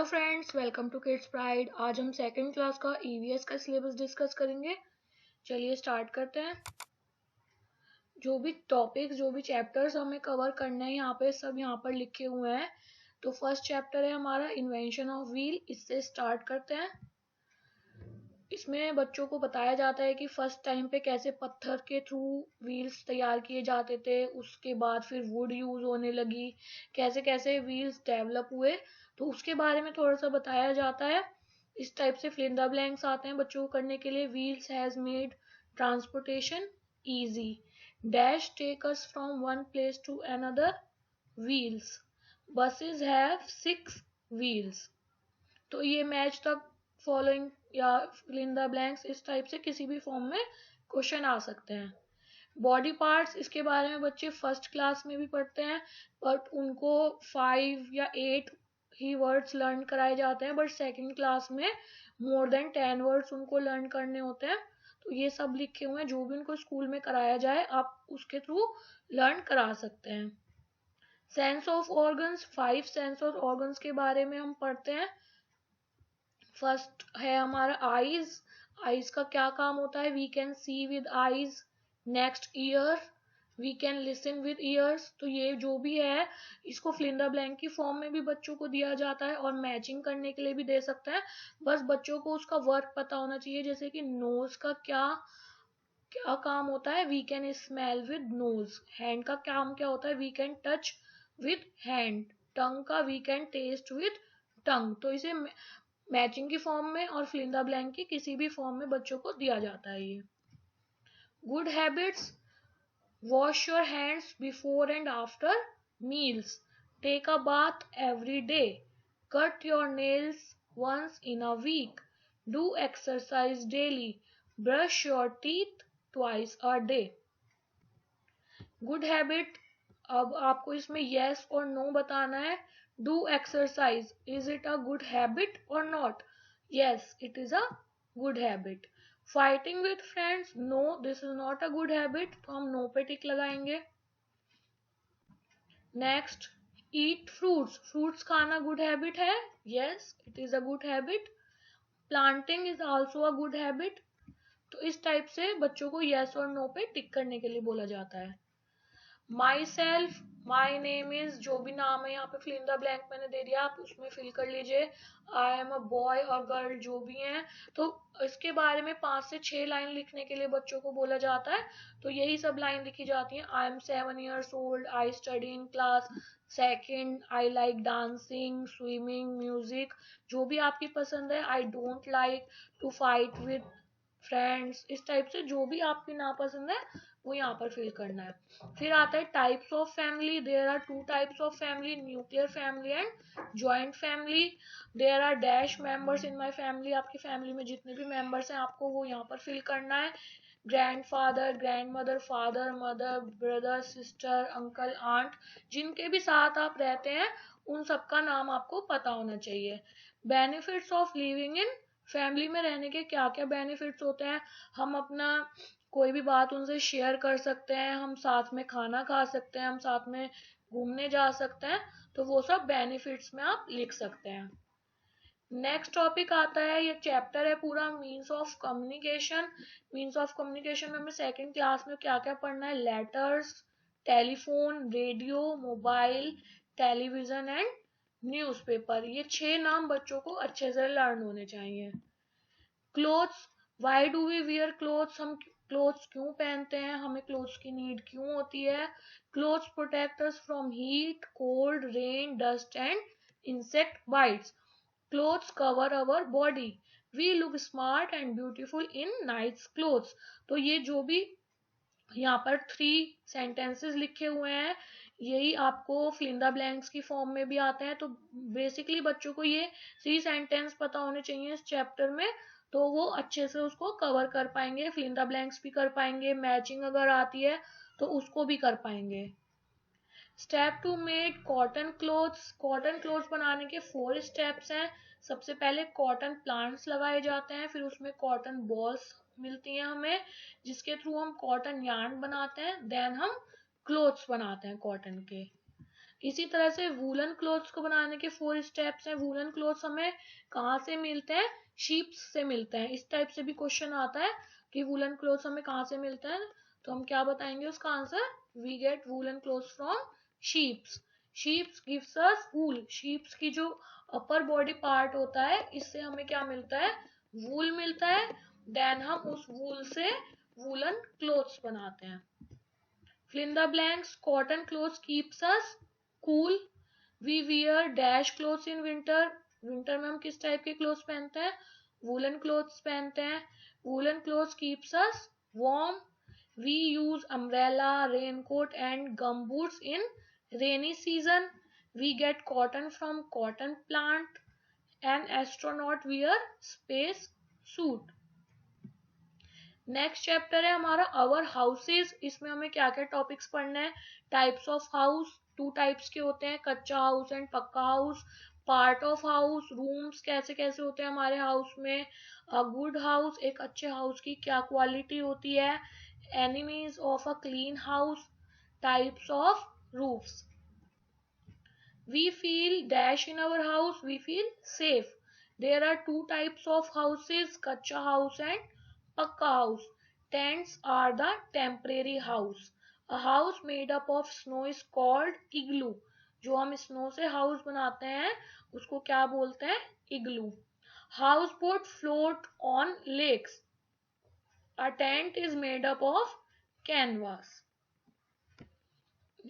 Hello friends, welcome to kids pride. आज हम second class का ईवीएस का सिलेबस डिस्कस करेंगे। चलिए स्टार्ट करते हैं। जो भी टॉपिक्स, जो भी चैप्टर्स हमें कवर करने हैं यहाँ पे सब यहाँ पर लिखे हुए हैं। तो फर्स्ट चैप्टर है हमारा इन्वेंशन ऑफ व्हील। इससे स्टार्ट करते हैं। इसमें बच्चों को बताया जाता है कि फर्स्ट टाइम पे कैसे पत्थर के थ्रू व्हील्स तैयार किए जाते थे, उसके बाद फिर वुड यूज होने लगी, कैसे कैसे व्हील्स डेवलप हुए, तो उसके बारे में थोड़ा सा बताया जाता है। इस टाइप से फिल इन द ब्लैंक्स आते हैं बच्चों को करने के लिए। Wheels has made transportation easy, dash take us from one place to another, wheels, buses have 6 wheels। तो ये मैच द फॉलोइंग या फिल इन द ब्लैंक्स, इस टाइप से किसी भी फॉर्म में क्वेश्चन आ सकते हैं। बॉडी पार्ट्स, इसके बारे में बच्चे फर्स्ट क्लास में भी पढ़ते हैं, बट उनको 5 या 8 ही वर्ड्स लर्न कराए जाते हैं, बट सेकंड क्लास में मोर देन 10 वर्ड्स उनको लर्न करने होते हैं। तो ये सब लिखे हुए हैं, जो भी उनको स्कूल में कराया जाए आप उसके थ्रू लर्न करा सकते हैं। Sense of organs, 5 sense of organs के बारे में हम पढ़ते हैं। फर्स्ट है हमारा आईज। आईज का क्या काम होता है? We can see with eyes. Next year, we can listen with ears. तो ये जो भी है इसको फिल इन द ब्लैंक की फॉर्म में भी बच्चों को दिया जाता है और मैचिंग करने के लिए भी दे सकता है। बस बच्चों को उसका वर्क पता होना चाहिए। जैसे कि नोज का क्या क्या काम होता है? We can smell with nose. Hand का काम क्या होता है? We can touch with hand. Tongue का we can taste with tongue. तो इसे मैचिंग की फॉर्म में और फिल इन द ब्लैंक की किसी भी फॉर्म में बच्चों को दिया जाता है ये। Good habits, wash your hands before and after meals, take a bath every day, cut your nails once in a week, do exercise daily, brush your teeth twice a day. Good habit, अब आपको इसमें yes और no बताना है। Do exercise, is it a good habit और not? Yes, it is a good habit. Fighting with friends, no, this is not a good habit, तो हम no पे टिक लगाएंगे। नेक्स्ट, ईट फ्रूट्स, फ्रूट्स खाना गुड हैबिट है? Yes, it is a good habit. Planting is also a good habit. तो इस type से बच्चों को यस और नो पे टिक करने के लिए बोला जाता है। My self, my name is, जो भी नाम है यहाँ पे फिल इन द ब्लैंक मैंने दे दिया, आप उसमें फिल कर लीजिए। आई एम अ बॉय और गर्ल, जो भी हैं, तो इसके बारे में 5 से 6 लाइन लिखने के लिए बच्चों को बोला जाता है। तो यही सब लाइन लिखी जाती है। I am 7 years old, I study in class second, I like dancing, swimming, music, जो भी आपकी पसंद है। I don't like to fight with friends. इस टाइप से जो भी आपकी नापसंद है वो यहाँ पर फिल करना है। फिर आता है types of family. There are 2 types of family, nuclear family and joint family. There are dash members in my family, आपकी फैमिली में जितने भी मेंबर्स हैं आपको वो यहाँ पर फिल करना है। Grandfather, grandmother, father, mother, brother, sister, uncle, aunt, जिनके भी साथ आप रहते हैं उन सबका नाम आपको पता होना चाहिए। Benefits of living in family में रहने के क्या क्या बेनिफिट्स होते हैं? हम अपना कोई भी बात उनसे शेयर कर सकते हैं, हम साथ में खाना खा सकते हैं, हम साथ में घूमने जा सकते हैं। तो वो सब बेनिफिट्स में आप लिख सकते हैं। नेक्स्ट टॉपिक आता है, ये चैप्टर है पूरा means of communication. Means of communication में हमें सेकंड क्लास में क्या क्या पढ़ना है? Letters, telephone, radio, mobile, television and newspaper. ये 6 नाम बच्चों को अच्छे से लर्न होने चाहिए। Clothes, why do we wear clothes, हम क्लोथ्स क्यों पहनते हैं, हमें क्लोथ्स की नीड क्यों होती है? Clothes protect us from heat, cold, rain, dust and insect bites. Clothes cover our body, we look smart and beautiful in nice clothes. तो ये जो भी यहाँ पर 3 सेंटेंसेस लिखे हुए हैं यही आपको फिल इन द ब्लैंक्स की फॉर्म में भी आते हैं। तो बेसिकली बच्चों को ये 3 सेंटेंस पता होने चाहिए इस चैप्टर में, तो वो अच्छे से उसको कवर कर पाएंगे, फिल इन द ब्लैंक्स भी कर पाएंगे, मैचिंग अगर आती है तो उसको भी कर पाएंगे। Step to make cotton clothes, cotton clothes बनाने के 4 स्टेप्स हैं। सबसे पहले कॉटन प्लांट्स लगाए जाते हैं, फिर उसमें कॉटन बॉल्स मिलती हैं हमें, जिसके थ्रू हम कॉटन यार्न बनाते हैं, देन हम क्लोथ्स बनाते हैं कॉटन के। इसी तरह से वूलन क्लोथ्स को बनाने के 4 स्टेप्स हैं। वूलन क्लोथ्स हमें कहाँ से मिलते हैं? शीप्स से मिलते हैं। इस टाइप से भी क्वेश्चन आता है कि वूलन क्लोथ्स हमें कहाँ से मिलते हैं, तो हम क्या बताएंगे उसका answer? We get woollen clothes from sheeps. Sheeps gives us wool. Sheeps की जो अपर बॉडी पार्ट होता है, इससे हमें क्या मिलता है? वूल मिलता है। देन हम उस वूल से वूलन क्लोथ्स बनाते हैं। fill in the blanks. Cotton clothes keeps us cool. We wear dash clothes in winter. Winter में हम किस टाइप के क्लोथ्स पहनते हैं? वूलन क्लोथ्स पहनते हैं। Woollen clothes keeps us warm. We use umbrella, raincoat and gumboots in rainy season. We get cotton from cotton plant. An astronaut wear space suit. Next chapter है हमारा अवर houses. इसमें हमें क्या क्या टॉपिक्स पढ़ने हैं? टाइप्स ऑफ हाउस, 2 टाइप्स के होते हैं, कच्चा हाउस एंड पक्का house. Part of house, rooms कैसे कैसे होते हैं हमारे हाउस में। अ गुड हाउस, एक अच्छे हाउस की क्या क्वालिटी होती है। Enemies of a clean house. Types of roofs. We feel dash in our house, we feel safe. There are 2 types of houses, kacha house and pakka house. Tents are the temporary house. A house made up of snow is called igloo. जो हम snow से house बनाते हैं उसको क्या बोलते हैं? Igloo. House boat float on lakes. A tent is made up of canvas.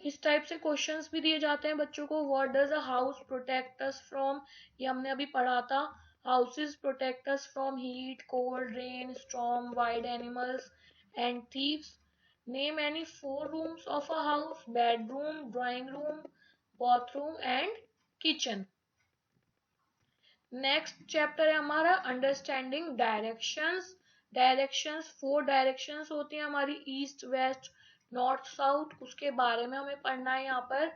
इस टाइप से क्वेश्चंस भी दिए जाते हैं बच्चों को. What does a house protect us from? ये हमने अभी पढ़ा था. Houses protect us from heat, cold, rain, storm, wild animals and thieves. Name any 4 rooms of a house. Bedroom, drawing room, bathroom and kitchen. Next chapter है हमारा understanding directions. Directions 4 directions होती हैं हमारी, ईस्ट, वेस्ट, नॉर्थ, साउथ. उसके बारे में हमें पढ़ना है यहाँ पर.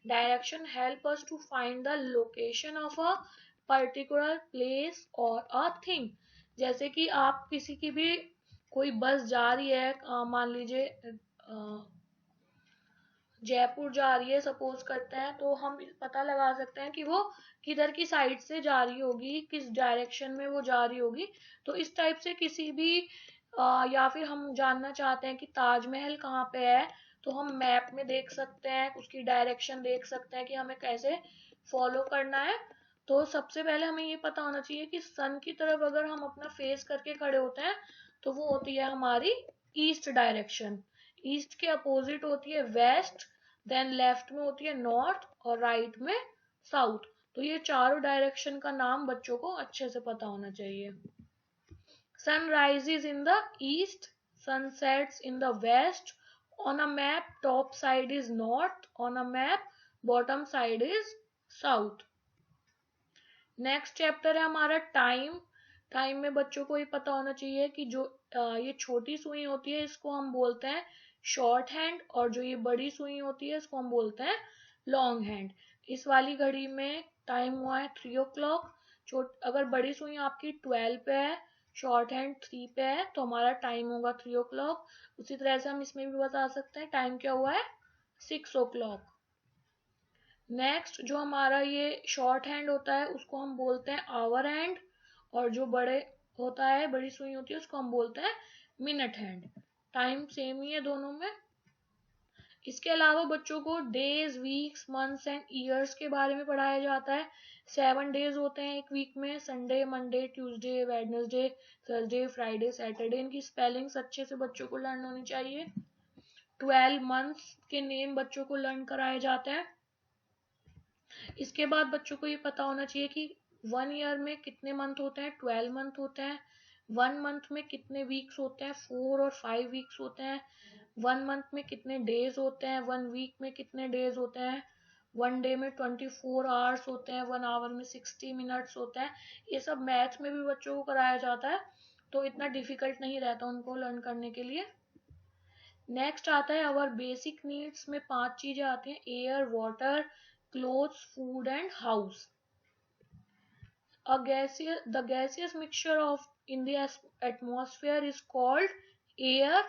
Direction help us to find the location of a particular place और अ थिंग. जैसे कि आप किसी की भी कोई बस जा रही है, मान लीजिए जयपुर जा रही है सपोज करते हैं, तो हम पता लगा सकते हैं कि वो किधर की साइड से जा रही होगी, किस डायरेक्शन में वो जा रही होगी. तो इस टाइप से किसी भी या फिर हम जानना चाहते हैं कि ताजमहल कहाँ पे है, तो हम मैप में देख सकते हैं, उसकी डायरेक्शन देख सकते हैं कि हमें कैसे फॉलो करना है. तो सबसे पहले हमें ये पता होना चाहिए कि सन की तरफ अगर हम अपना फेस करके खड़े होते हैं तो वो होती है हमारी ईस्ट डायरेक्शन. ईस्ट के अपोजिट होती है वेस्ट, देन लेफ्ट में होती है नॉर्थ और राइट में साउथ. तो ये चारों डायरेक्शन का नाम बच्चों को अच्छे से पता होना चाहिए. Sun rises in the east, sun sets in the west. On a map top side is north, on a map bottom side is south. Next chapter है हमारा टाइम. टाइम में बच्चों को ये पता होना चाहिए कि जो ये छोटी सुई होती है इसको हम बोलते हैं शॉर्ट हैंड, और जो ये बड़ी सुई होती है इसको हम बोलते हैं लॉन्ग हैंड. इस वाली घड़ी में टाइम हुआ है 3 o'clock. अगर बड़ी सुई आपकी 12 पे है, शॉर्ट हैंड 3 पे है, तो हमारा टाइम होगा 3 o'clock. उसी तरह से हम इसमें भी बता सकते हैं टाइम क्या हुआ है 6 o'clock. नेक्स्ट जो हमारा ये शॉर्ट हैंड होता है उसको हम बोलते हैं आवर हैंड, और जो बड़े होता है, बड़ी सुई होती है, उसको हम बोलते हैं मिनट हैंड. टाइम सेम ही है दोनों में. इसके अलावा बच्चों को days, weeks, months and years के बारे में पढ़ाया जाता है. 7 डेज होते हैं एक वीक में, Sunday, Monday, Tuesday, Wednesday, Thursday, Friday, Saturday. इनकी स्पेलिंग्स अच्छे से बच्चों को लर्न होनी चाहिए. 12 मंथ्स के नेम बच्चों को लर्न कराए जाते हैं. इसके बाद बच्चों को ये पता होना चाहिए कि 1 ईयर में कितने मंथ होते हैं? 12 मंथ होते हैं. 1 मंथ में कितने वीक्स होते हैं? 4 और 5 वीक्स होते हैं. 1 मंथ में कितने डेज होते हैं? 1 वीक में कितने डेज होते हैं? 1 डे में 24 आवर्स होते हैं. 1 आवर में 60 मिनट्स होते हैं. ये सब मैथ्स में भी बच्चों को कराया जाता है, तो इतना डिफिकल्ट नहीं रहता उनको लर्न करने के लिए. नेक्स्ट आता है अवर बेसिक नीड्स में 5 चीजें आती हैं: air, water, clothes, food and house. The gaseous mixture of in the atmosphere is called air.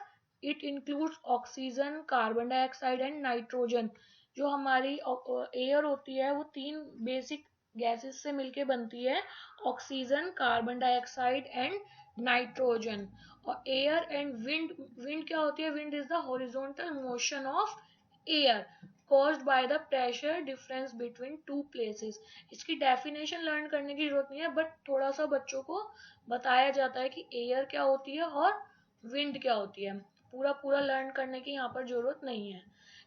It includes oxygen, carbon dioxide and nitrogen. जो हमारी एयर होती है वो 3 बेसिक गैसेस से मिलके बनती है, oxygen, carbon dioxide and nitrogen. और एयर एंड विंड, विंड क्या होती है? Wind is the horizontal motion of air caused by the pressure difference between two places। इसकी डेफिनेशन लर्न करने की जरूरत नहीं है, बट थोड़ा सा बच्चों को बताया जाता है कि एयर क्या होती है और विंड क्या होती है। पूरा पूरा लर्न करने की यहाँ पर जरूरत नहीं है।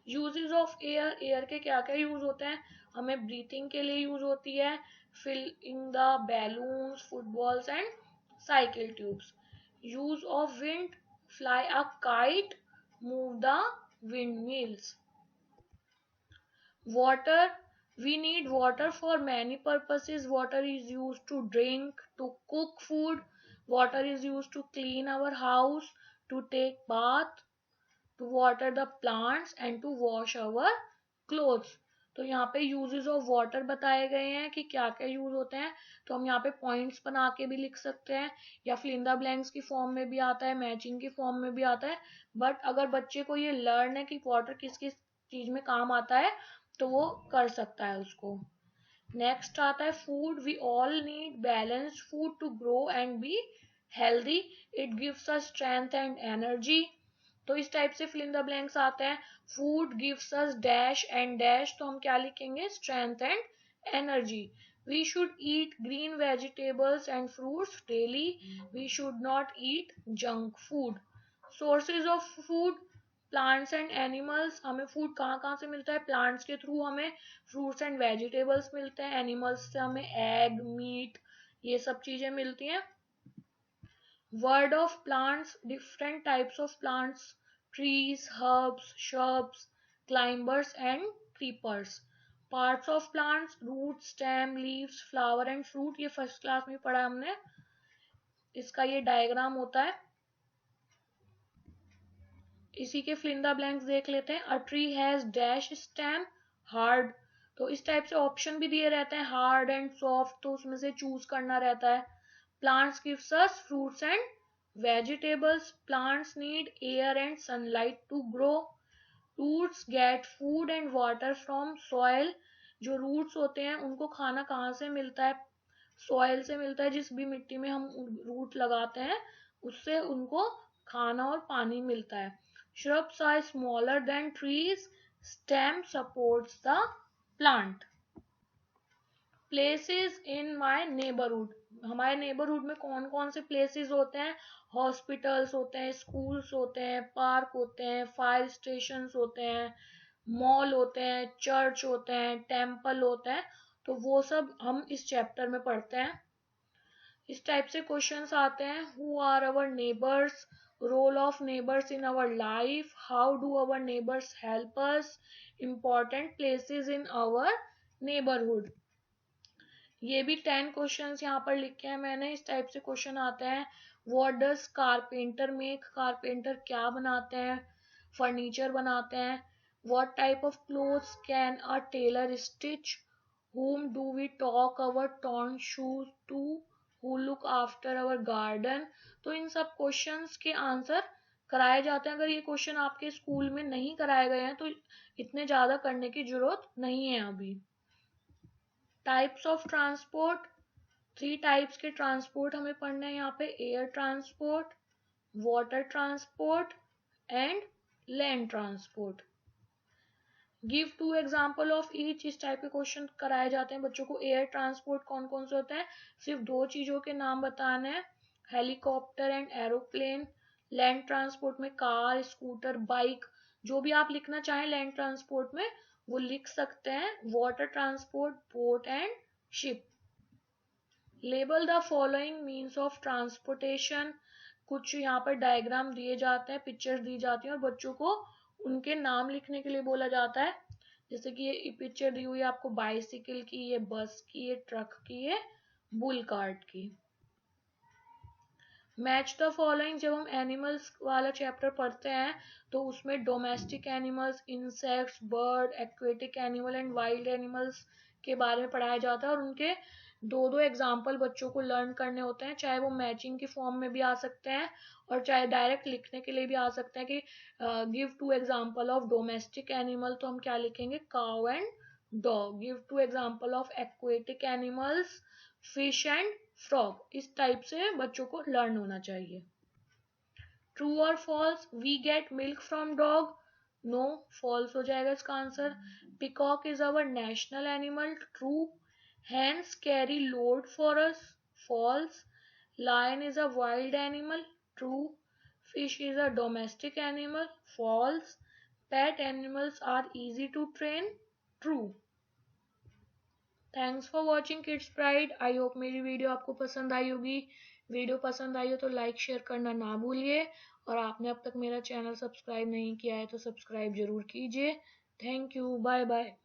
यूजेस ऑफ एयर, एयर के क्या क्या यूज होते हैं? हमें ब्रीथिंग के लिए यूज होती है, filling the balloons, footballs and cycle tubes. Use of wind, fly a kite, move the windmills। Water, we need water for many purposes. Water is used to drink, to cook food. Water is used to clean our house, to take bath, to water the plants and to wash our clothes। तो यहाँ पे uses of water बताए गए हैं कि क्या क्या use होते हैं। तो हम यहाँ पे पॉइंट्स बना के भी लिख सकते हैं, या फिल इन द ब्लैंक्स की फॉर्म में भी आता है, मैचिंग की फॉर्म में भी आता है। बट अगर बच्चे को ये लर्न है कि वाटर किस किस चीज में काम आता है, तो वो कर सकता है उसको। नेक्स्ट आता है food. We all need balanced food to grow and be healthy. It gives us strength and energy. तो इस टाइप से फिल इन द ब्लैंक्स आते हैं। Food gives us dash and dash, तो हम क्या लिखेंगे? Strength and energy. We should eat green vegetables and fruits daily. We should not eat junk food. Sources of food, plants and animals. हमें food कहाँ कहाँ से मिलता है? प्लांट्स के थ्रू हमें फ्रूट्स एंड वेजिटेबल्स मिलते हैं, एनिमल्स से हमें एग, मीट, ये सब चीजें मिलती हैं। World of plants, different types of plants, trees, herbs, shrubs, climbers and creepers। Parts of plants, root, stem, leaves, flower and fruit. ये फर्स्ट क्लास में पढ़ा हमने, इसका ये डायग्राम होता है। इसी के फिल इन द ब्लैंक्स देख लेते हैं। A tree has dash stem, hard. तो इस टाइप से ऑप्शन भी दिए रहते हैं, हार्ड एंड सॉफ्ट, तो उसमें से चूज करना रहता है। Plants gives us fruits and vegetables. Plants need air and sunlight to grow. Roots get food and water from soil. जो रूट्स होते हैं उनको खाना कहाँ से मिलता है? सॉइल से मिलता है। जिस भी मिट्टी में हम रूट लगाते हैं उससे उनको खाना और पानी मिलता है। Shrubs are smaller than trees. Stem supports the plant. Places in my neighborhood. हमारे नेबरहुड में कौन कौन से प्लेसेस होते हैं? हॉस्पिटल्स होते हैं, स्कूल्स होते हैं, पार्क होते हैं, फायर स्टेशन होते हैं, मॉल होते हैं, चर्च होते हैं, टेम्पल होते हैं। तो वो सब हम इस चैप्टर में पढ़ते हैं। इस टाइप से क्वेश्चंस आते हैं। Who are our neighbours, role of neighbours in our life, how do our neighbours help us, important places in our neighbourhood. ये भी 10 क्वेश्चंस यहाँ पर लिखे हैं मैंने। इस टाइप से क्वेश्चन आते हैं। What does carpenter make, carpenter क्या बनाते हैं? फर्नीचर बनाते हैं। What type of clothes can a tailor stitch? whom do we talk our torn shoes to, who look after our garden। तो इन सब क्वेश्चंस के आंसर कराए जाते हैं। अगर ये क्वेश्चन आपके स्कूल में नहीं कराए गए हैं तो इतने ज्यादा करने की जरूरत नहीं है अभी। टाइप्स ऑफ ट्रांसपोर्ट, 3 टाइप्स के ट्रांसपोर्ट हमें पढ़ना है यहाँ पे। Air transport, water transport and land transport. Give 2 example of each. इस टाइप के क्वेश्चन कराए जाते हैं बच्चों को। एयर ट्रांसपोर्ट कौन कौन से होते हैं? सिर्फ 2 चीजों के नाम बताने हैं, helicopter and aeroplane. Land transport में कार, स्कूटर, बाइक, जो भी आप लिखना चाहें लैंड ट्रांसपोर्ट में वो लिख सकते हैं। Water transport, boat and ship. Label the following means of transportation. कुछ यहाँ पर डायग्राम दिए जाते हैं, पिक्चर्स दी जाती हैं और बच्चों को उनके नाम लिखने के लिए बोला जाता है। जैसे कि ये पिक्चर दी हुई है आपको बाइसिकल की, ये बस की, ये ट्रक की, ये बुल कार्ट की। Match the following. जब हम एनिमल्स वाला चैप्टर पढ़ते हैं तो उसमें domestic animals, insects, bird, aquatic animal and wild animals के बारे में पढ़ाया जाता है और उनके दो एग्जाम्पल बच्चों को लर्न करने होते हैं, चाहे वो मैचिंग की फॉर्म में भी आ सकते हैं और चाहे डायरेक्ट लिखने के लिए भी आ सकते हैं कि give 2 example of domestic animal, तो हम क्या लिखेंगे, cow and dog. Give 2 example of aquatic animals, fish and frog. इस टाइप से बच्चों को लर्न होना चाहिए। ट्रू और false, we get milk from dog, no, false हो जाएगा इसका answer. Peacock is our national animal, true. Hens carry load for us, false. Lion is a wild animal, true. Fish is a domestic animal, false. Pet animals are easy to train, true. Thanks for watching kids pride. I hope मेरी video आपको पसंद आई होगी। Video पसंद आई हो तो like share करना ना भूलिए, और आपने अब तक मेरा चैनल सब्सक्राइब नहीं किया है तो सब्सक्राइब जरूर कीजिए। Thank you, bye bye.